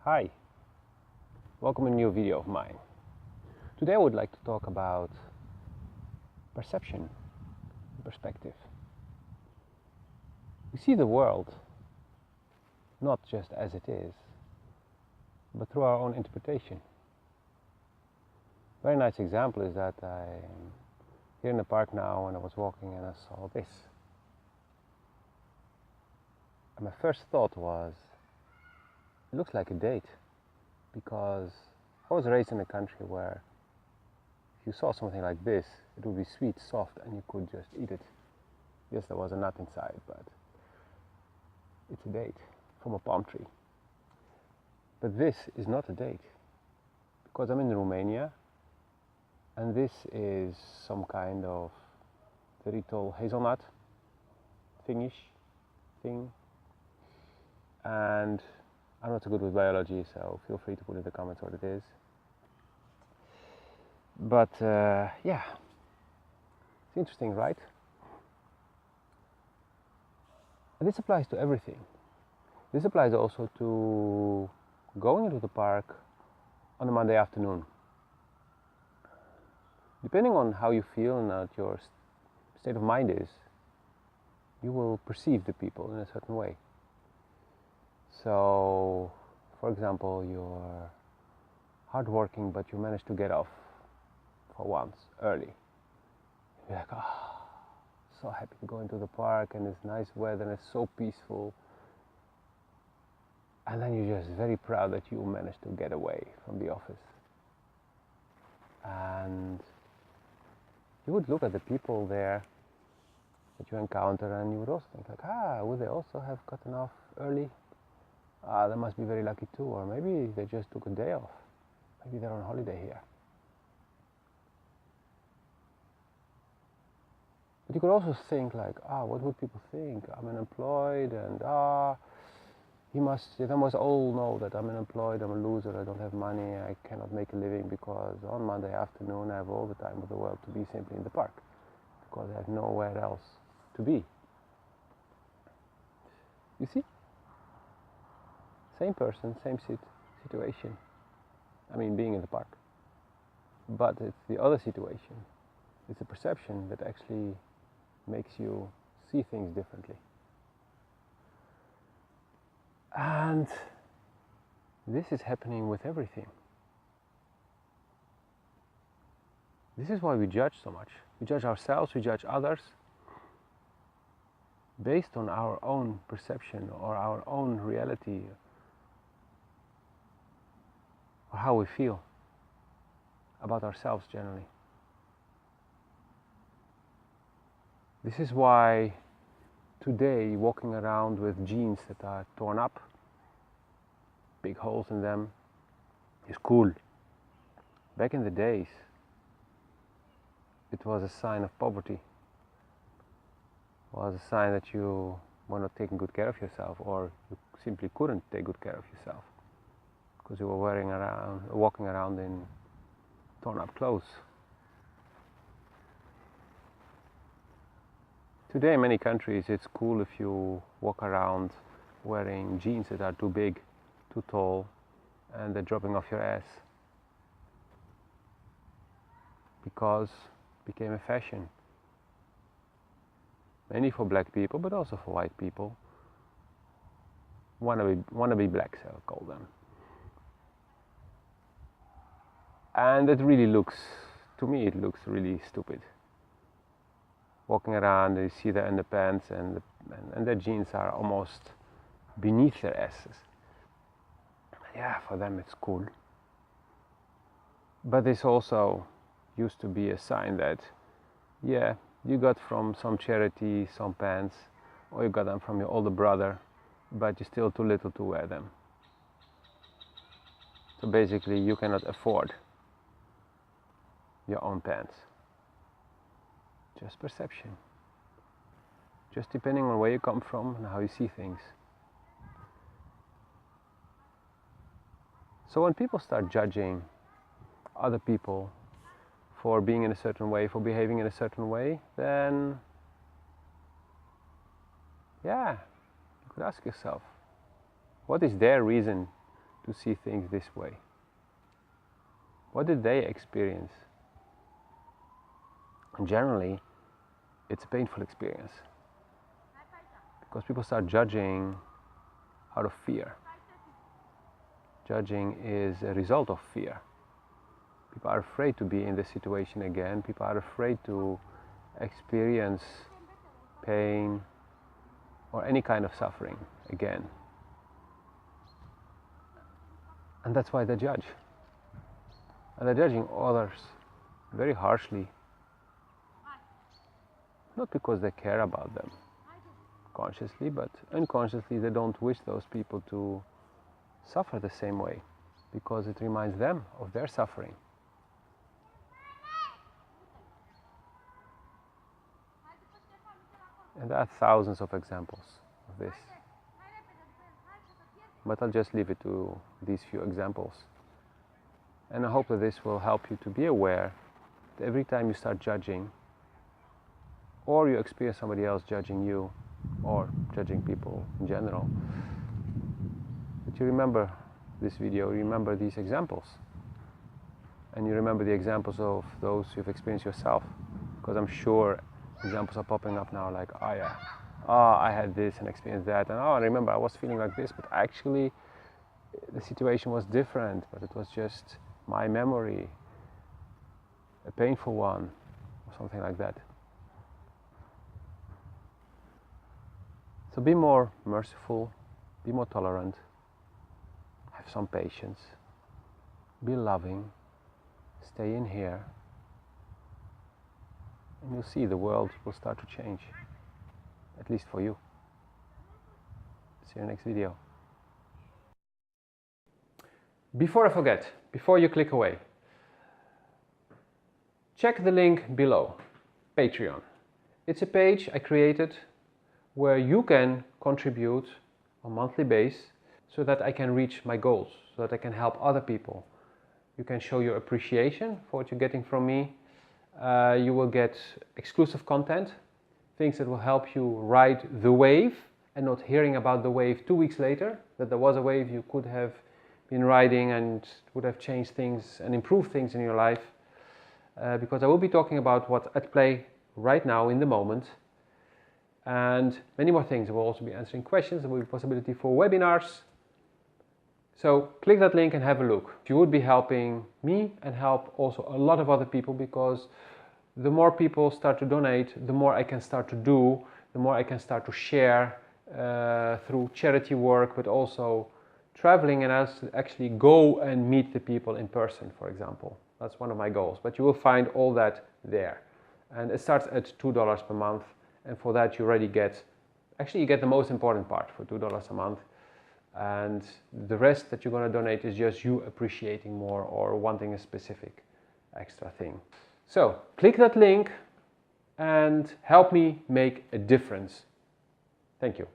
Hi, welcome to a new video of mine. Today I would like to talk about perception and perspective. We see the world not just as it is, but through our own interpretation. A very nice example is that I'm here in the park now and I was walking and I saw this. And my first thought was, it looks like a date, because I was raised in a country where if you saw something like this, it would be sweet, soft, and you could just eat it. Yes, there was a nut inside, but it's a date from a palm tree. But this is not a date, because I'm in Romania, and this is some kind of very tall hazelnut thing, and I'm not so good with biology, so feel free to put in the comments what it is. But yeah, it's interesting, right? And this applies to everything. This applies also to going into the park on a Monday afternoon. Depending on how you feel and what your state of mind is, you will perceive the people in a certain way. So, for example, you're hardworking, but you manage to get off for once early. You're like, oh, so happy to go into the park, and it's nice weather and it's so peaceful. And then you're just very proud that you managed to get away from the office. And you would look at the people there that you encounter, and you would also think like, would they also have gotten off early? They must be very lucky too, or maybe they just took a day off. Maybe they're on holiday here. But you could also think like, what would people think? I'm unemployed, and they must all know that I'm unemployed, I'm a loser, I don't have money, I cannot make a living, because on Monday afternoon I have all the time of the world to be simply in the park, because I have nowhere else to be. You see? Same person, same situation. I mean, being in the park. But it's the other situation. It's a perception that actually makes you see things differently. And this is happening with everything. This is why we judge so much. We judge ourselves, we judge others, based on our own perception or our own reality, or how we feel about ourselves generally. This is why today walking around with jeans that are torn up, big holes in them, is cool. Back in the days, it was a sign of poverty. It was a sign that you were not taking good care of yourself, or you simply couldn't take good care of yourself, because you were walking around in torn up clothes. Today in many countries it's cool if you walk around wearing jeans that are too big, too tall, and they're dropping off your ass, because it became a fashion. Mainly for black people, but also for white people. Wannabe blacks, I'll call them. And it really looks, to me, it looks really stupid. Walking around, you see their underpants and their jeans are almost beneath their asses. Yeah, for them it's cool. But this also used to be a sign that, yeah, you got from some charity some pants, or you got them from your older brother, but you're still too little to wear them. So basically you cannot afford your own pants. Just perception. Just depending on where you come from and how you see things. So when people start judging other people for being in a certain way, for behaving in a certain way, then yeah, you could ask yourself, what is their reason to see things this way? What did they experience? And generally, it's a painful experience because people start judging out of fear. Judging is a result of fear. People are afraid to be in this situation again. People are afraid to experience pain or any kind of suffering again. And that's why they judge. And they're judging others very harshly. Not because they care about them consciously, but unconsciously they don't wish those people to suffer the same way, because it reminds them of their suffering. And there are thousands of examples of this. But I'll just leave it to these few examples. And I hope that this will help you to be aware that every time you start judging, or you experience somebody else judging you, or judging people in general, that you remember this video, remember these examples. And you remember the examples of those you've experienced yourself. Because I'm sure examples are popping up now like, oh yeah, I had this and experienced that, and I remember I was feeling like this, but actually the situation was different, but it was just my memory, a painful one, or something like that. So be more merciful, be more tolerant, have some patience, be loving, stay in here, and you'll see the world will start to change, at least for you. See you in the next video. Before I forget, before you click away, check the link below, Patreon. It's a page I created where you can contribute on a monthly basis so that I can reach my goals, so that I can help other people. You can show your appreciation for what you're getting from me. You will get exclusive content, things that will help you ride the wave and not hearing about the wave 2 weeks later, that there was a wave you could have been riding and would have changed things and improved things in your life. Because I will be talking about what's at play right now in the moment, and many more things. I will also be answering questions. There will be a possibility for webinars. So click that link and have a look. You would be helping me and help also a lot of other people, because the more people start to donate, the more I can start to do, the more I can start to share through charity work, but also traveling and actually go and meet the people in person, for example. That's one of my goals. But you will find all that there. And it starts at $2 per month. And for that you already get, actually you get the most important part for $2 a month. And the rest that you're going to donate is just you appreciating more or wanting a specific extra thing. So click that link and help me make a difference. Thank you.